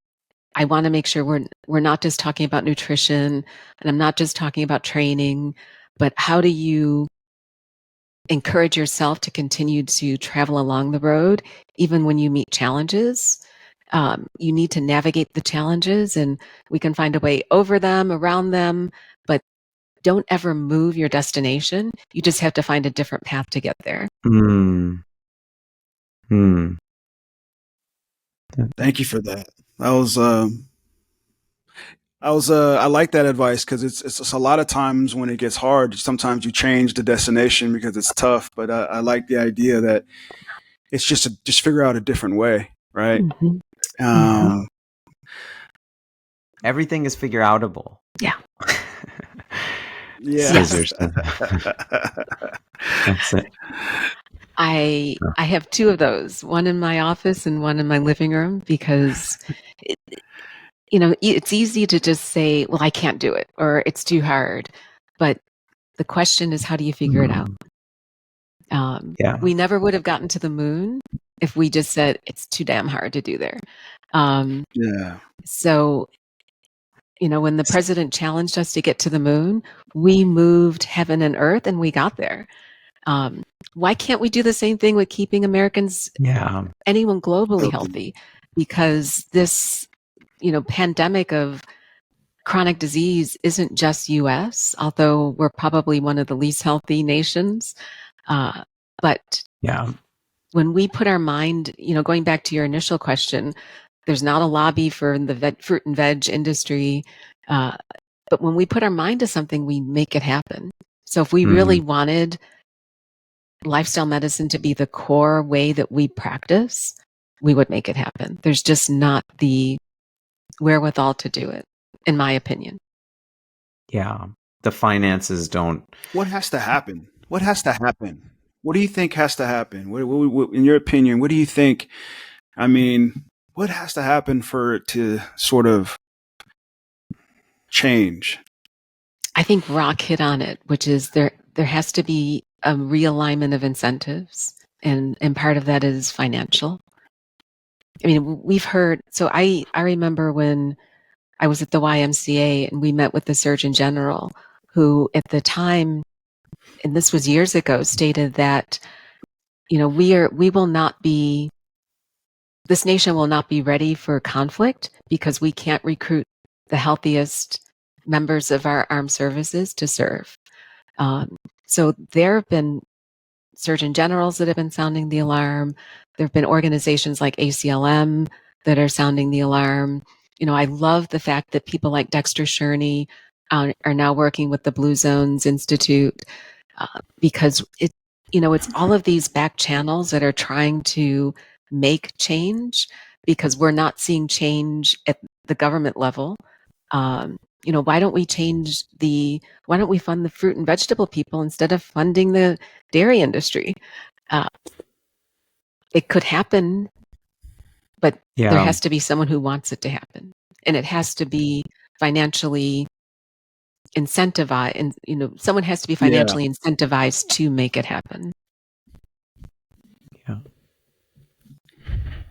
I want to make sure we're not just talking about nutrition, and I'm not just talking about training, but how do you encourage yourself to continue to travel along the road, even when you meet challenges. You need to navigate the challenges, and we can find a way over them, around them, but don't ever move your destination. You just have to find a different path to get there. Thank you for that. I like that advice, because it's a lot of times when it gets hard, sometimes you change the destination because it's tough. But I like the idea that it's just figure out a different way, right? Everything is figure outable. Yeah. Yes. That's it. I have 2 of those, one in my office and one in my living room, because it's easy to just say, well, I can't do it, or it's too hard. But the question is, how do you figure it out? We never would have gotten to the moon if we just said it's too damn hard to do there. So, when the president challenged us to get to the moon, we moved heaven and earth and we got there. Why can't we do the same thing with keeping Americans, anyone globally healthy? Because this, pandemic of chronic disease isn't just US, although we're probably one of the least healthy nations. But when we put our mind, going back to your initial question, there's not a lobby for the fruit and veg industry. But when we put our mind to something, we make it happen. So if we really wanted lifestyle medicine to be the core way that we practice, we would make it happen. There's just not the wherewithal to do it, in my opinion. Yeah. The finances don't. What has to happen? What has to happen? What do you think has to happen? What, in your opinion, what do you think? I mean, what has to happen for it to sort of change? I think Rock hit on it, which is there has to be a realignment of incentives, and part of that is financial. I mean, we've heard, so I remember when I was at the YMCA and we met with the Surgeon General, who at the time, and this was years ago, stated that, this nation will not be ready for conflict because we can't recruit the healthiest members of our armed services to serve. So there have been surgeon generals that have been sounding the alarm. There have been organizations like ACLM that are sounding the alarm. I love the fact that people like Dexter Sherney are now working with the Blue Zones Institute because it's all of these back channels that are trying to make change because we're not seeing change at the government level. Why don't we fund the fruit and vegetable people instead of funding the dairy industry? It could happen, but there has to be someone who wants it to happen. And it has to be financially incentivized, and someone has to be financially incentivized to make it happen. Yeah.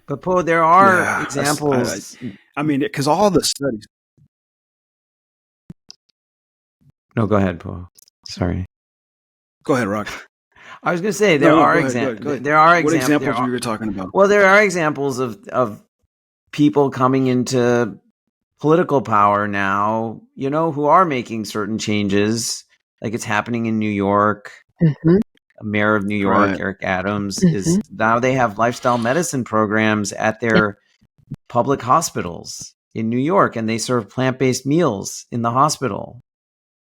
But Poe, there are examples. I mean, because all the studies. No, go ahead, Poe. Sorry. Go ahead, Rock. I was going to say there are examples. There are what examples you were talking about? Well, there are examples of people coming into political power now, who are making certain changes. Like it's happening in New York. Mm-hmm. Mayor of New York, Eric Adams, is now they have lifestyle medicine programs at their public hospitals in New York, and they serve plant-based meals in the hospital,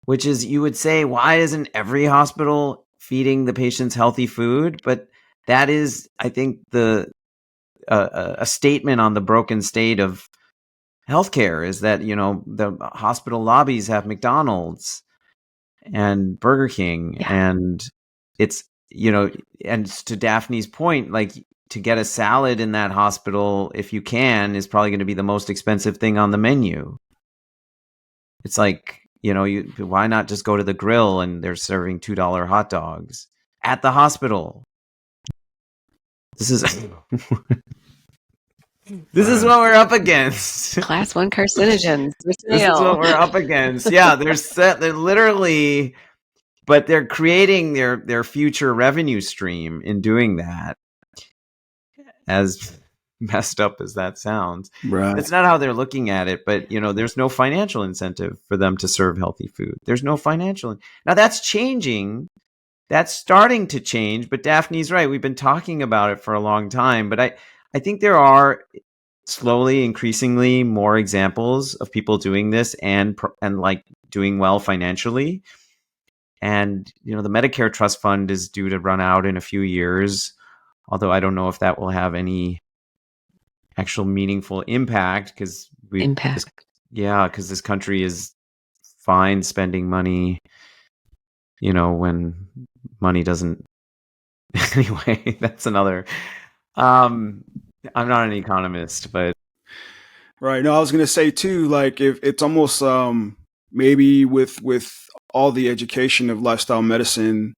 which is, you would say, why isn't every hospital feeding the patients healthy food? But that is, I think, a statement on the broken state of healthcare is that, the hospital lobbies have McDonald's and Burger King, and it's, and to Daphne's point, like to get a salad in that hospital, if you can, is probably going to be the most expensive thing on the menu. It's like, why not just go to the grill and they're serving $2 hot dogs at the hospital? This is this is what we're up against. Class 1 carcinogens. This is what we're up against. Yeah, they're literally, but they're creating their future revenue stream in doing that. As messed up as that sounds, right? It's not how they're looking at it, but there's no financial incentive for them to serve healthy food. There's no financial. Now that's changing. That's starting to change, but Daphne's right. We've been talking about it for a long time, but I think there are slowly, increasingly more examples of people doing this and like doing well financially. And, the Medicare Trust Fund is due to run out in a few years, although I don't know if that will have any actual meaningful impact because because this country is fine spending money, when money doesn't. Anyway, that's another. I'm not an economist, but right. No, I was going to say too, like if it's almost maybe with all the education of lifestyle medicine,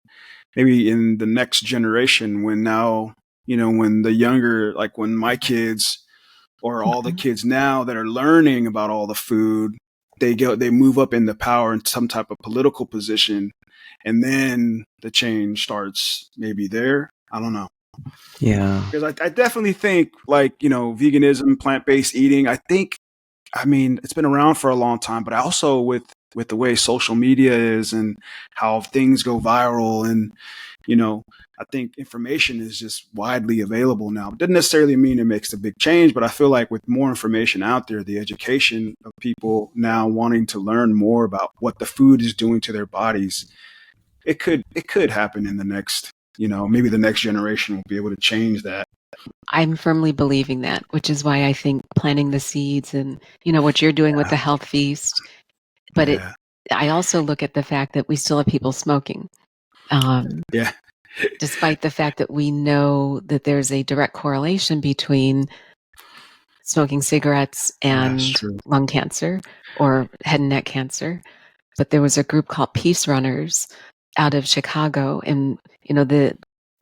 maybe in the next generation, when now, when the younger, like when my kids or all the kids now that are learning about all the food, they move up in the power in some type of political position, and then the change starts maybe there. I don't know. Yeah. Because I definitely think, like, veganism, plant-based eating, I mean, it's been around for a long time, but I also, with the way social media is and how things go viral, and I think information is just widely available now. It doesn't necessarily mean it makes a big change, but I feel like with more information out there, the education of people now wanting to learn more about what the food is doing to their bodies, it could happen in the next, maybe the next generation will be able to change that. I'm firmly believing that, which is why I think planting the seeds and, what you're doing with the health feast. But Yeah. I also look at the fact that we still have people smoking. Yeah. Despite the fact that we know that there's a direct correlation between smoking cigarettes That's and true. lung cancer or head and neck cancer. But there was a group called Peace Runners out of Chicago. And, the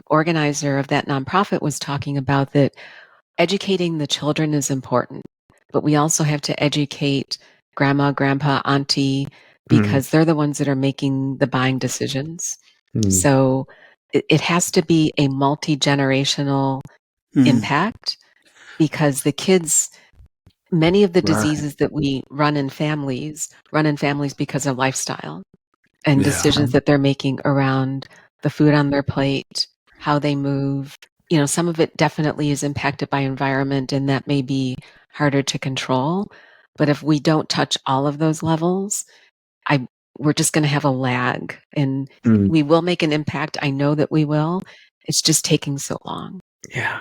organizer of that nonprofit was talking about that educating the children is important, but we also have to educate grandma, grandpa, auntie, Mm. because they're the ones that are making the buying decisions. Mm. So it has to be a multi-generational impact, because the kids, many of the diseases that we run in families because of lifestyle and Yeah. decisions that they're making around the food on their plate, how they move. Some of it definitely is impacted by environment, and that may be harder to control. But if we don't touch all of those levels, we're just going to have a lag, and Mm. we will make an impact. I know that we will. It's just taking so long. Yeah.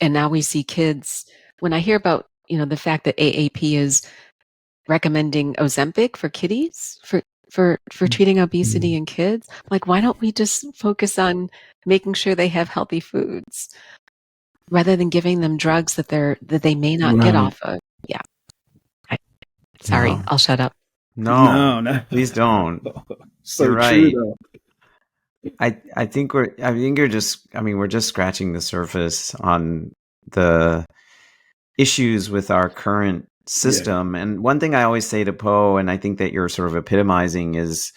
And now we see kids, when I hear about, the fact that AAP is recommending Ozempic for kiddies for treating obesity in kids, like, why don't we just focus on making sure they have healthy foods rather than giving them drugs that they may not get off of? Yeah. Sorry, No. I'll shut up. No. Please don't. So You're true, right. though. I think we're just scratching the surface on the issues with our current system. Yeah. And one thing I always say to Poe, and I think that you're sort of epitomizing, is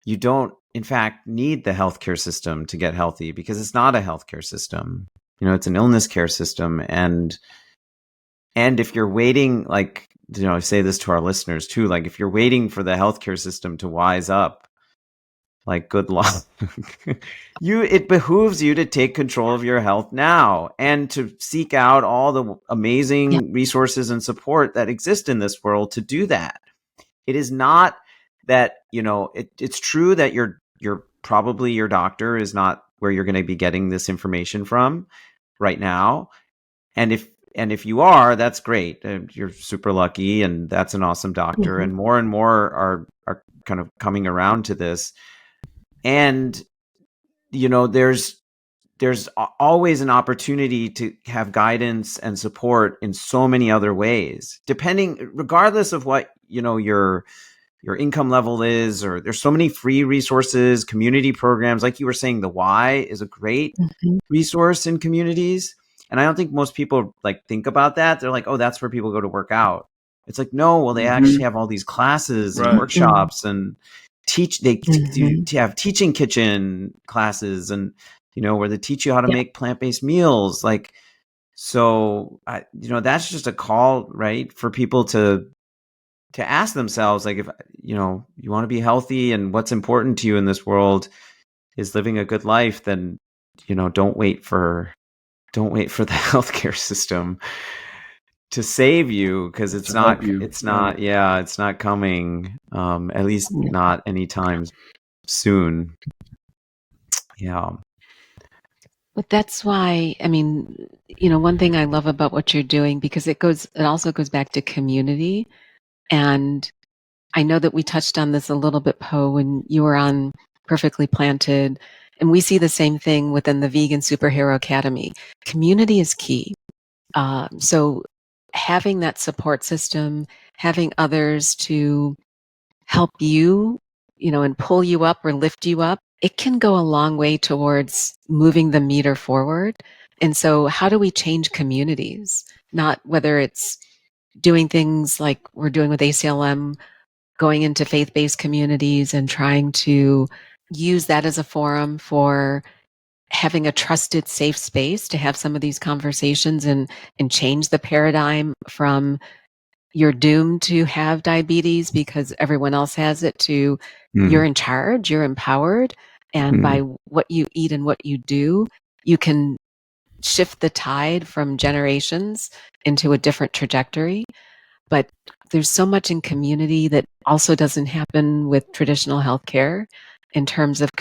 you don't, in fact, need the healthcare system to get healthy, because it's not a healthcare system. It's an illness care system. And if you're waiting, like, I say this to our listeners too, like, if you're waiting for the healthcare system to wise up, like, good luck. It behooves you to take control of your health now and to seek out all the amazing resources and support that exist in this world to do that. It is not that, it's true that you're probably, your doctor is not where you're going to be getting this information from right now. And if you are, that's great. You're super lucky, and that's an awesome doctor. And more are kind of coming around to this. And, there's always an opportunity to have guidance and support in so many other ways, regardless of what, your income level is, or there's so many free resources, community programs. Like you were saying, the Y is a great resource in communities. And I don't think most people think about that. They're like, oh, that's where people go to work out. It's like, no, well, they actually have all these classes and workshops and have teaching kitchen classes, and, where they teach you how to make plant-based meals. Like, so that's just a call, right, for people to ask themselves, like, if, you want to be healthy and what's important to you in this world is living a good life, then, don't wait for the healthcare system to save you, because it's not coming, at least not anytime soon. Yeah. But that's why, I mean, one thing I love about what you're doing, because it also goes back to community. And I know that we touched on this a little bit, Poe, when you were on Perfectly Planted, and we see the same thing within the Vegan Superhero Academy. Community is key. So having that support system, having others to help you, and pull you up or lift you up it can go a long way towards moving the meter forward. And so how do we change communities? Not whether it's doing things like we're doing with ACLM, going into faith-based communities and trying to use that as a forum for having a trusted, safe space to have some of these conversations and change the paradigm from you're doomed to have diabetes because everyone else has it to you're in charge, you're empowered. And by what you eat and what you do, you can shift the tide from generations into a different trajectory. But there's so much in community that also doesn't happen with traditional healthcare in terms of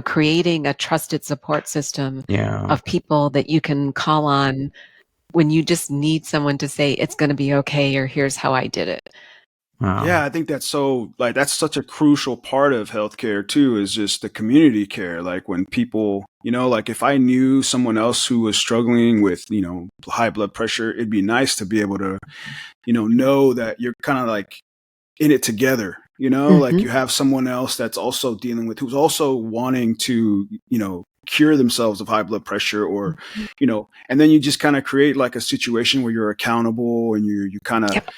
creating a trusted support system of people that you can call on when you just need someone to say it's going to be okay or here's how I did it. Wow. Yeah, I think that's that's such a crucial part of healthcare too, is just the community care. Like when people, like if I knew someone else who was struggling with, high blood pressure, it'd be nice to be able to, know that you're kind of like in it together, like you have someone else that's also dealing with, who's also wanting to, cure themselves of high blood pressure or, and then you just kind of create like a situation where you're accountable and you kind of, Yep.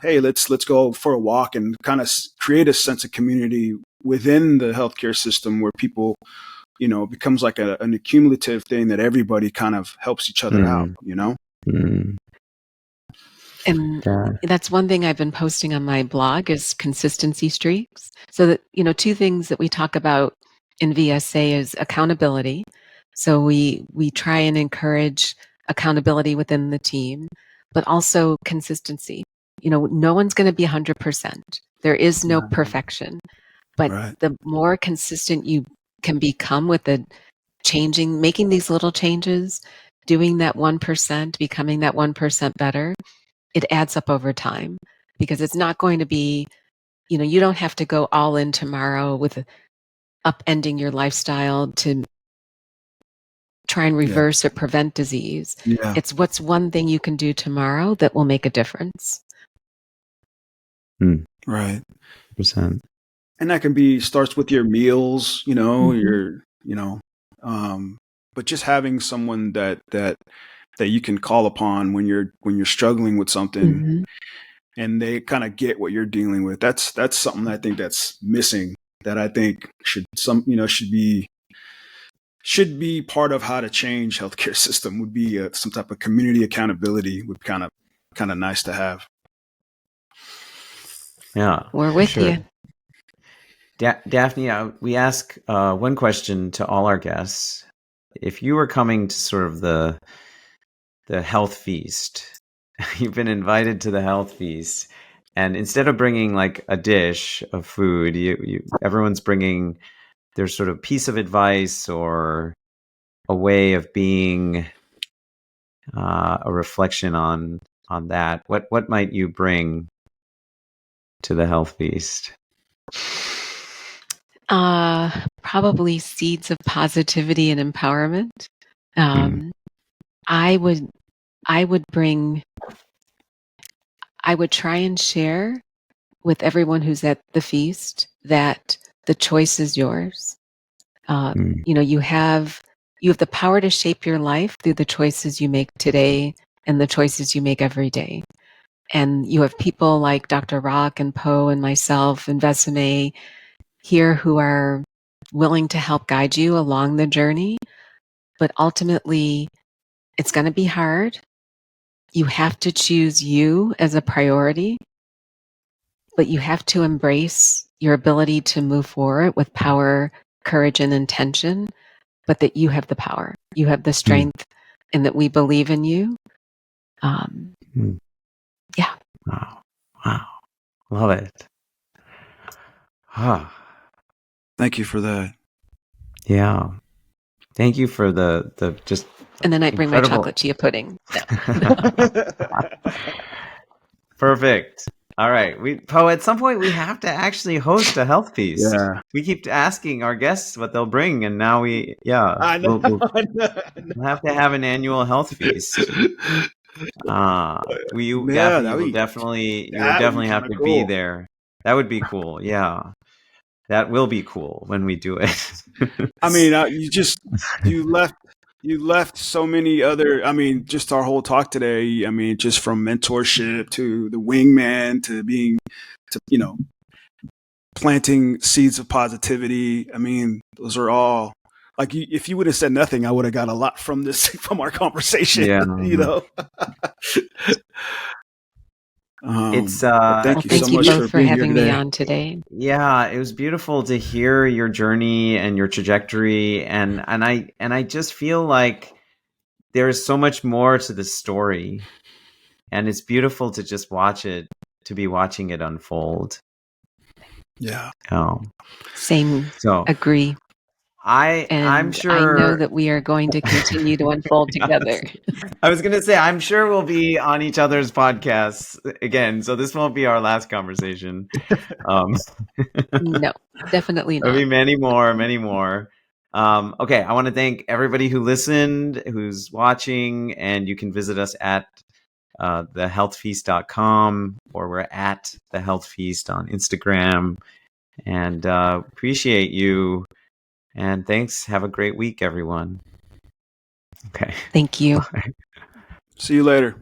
Hey, let's go for a walk and kind of create a sense of community within the healthcare system where people, becomes like an accumulative thing that everybody kind of helps each other out, And that's one thing I've been posting on my blog is consistency streaks. So that, two things that we talk about in VSA is accountability. So we try and encourage accountability within the team, but also consistency. No one's going to be 100%. There is no perfection. But the more consistent you can become with the making these little changes, doing that 1%, becoming that 1% better, it adds up over time because it's not going to be, you don't have to go all in tomorrow with upending your lifestyle to try and reverse or prevent disease. Yeah. It's what's one thing you can do tomorrow that will make a difference. Right. Percent. And that can starts with your meals, but just having someone that you can call upon when you're struggling with something and they kind of get what you're dealing with. That's something I think that's missing, that I think should be part of how to change healthcare system, would be some type of community accountability, would kind of nice to have. Yeah. We're with you. Daphne, we ask one question to all our guests. If you were coming to sort of the health feast, you've been invited to the health feast, and instead of bringing like a dish of food, everyone's bringing their sort of piece of advice or a way of being, a reflection on that. What might you bring to the health feast? Probably seeds of positivity and empowerment. I would try and share with everyone who's at the feast that the choice is yours. You have the power to shape your life through the choices you make today and the choices you make every day. And you have people like Dr. Rock and Poe and myself and Vesame here who are willing to help guide you along the journey. But ultimately, it's going to be hard. You have to choose you as a priority, but you have to embrace your ability to move forward with power, courage, and intention, but that you have the power, you have the strength, and that we believe in you. Yeah. Wow. Love it. Thank you for that. Yeah. Thank you for the just. And then I bring my incredible... chocolate chia pudding. Perfect. All right. Poe, at some point we have to actually host a health feast. Yeah. We keep asking our guests what they'll bring, and now we'll have to have an annual health feast. Daphne, you will definitely have to be there. That would be cool. Yeah. that will be cool when we do it. I mean, you left so many other. I mean, just our whole talk today. I mean, just from mentorship to the wingman to being to planting seeds of positivity. I mean, those are all like if you would have said nothing, I would have got a lot from this from our conversation. Yeah. It's but thank Well, you so thank you much both for for being here having me today. on today. Yeah, it was beautiful to hear your journey and your trajectory, and I just feel like there's so much more to the story, and it's beautiful to just to be watching it unfold. Yeah. Same. So Agree. I'm And sure I know that we are going to continue to unfold together. I was gonna say I'm sure we'll be on each other's podcasts again, so this won't be our last conversation. No, definitely There'll not. be many more, many more. Okay, I want to thank everybody who listened, who's watching, and you can visit us at thehealthfeast.com, or we're at The Health Feast on Instagram. And appreciate you. And thanks. Have a great week, everyone. Okay. Thank you. See you later.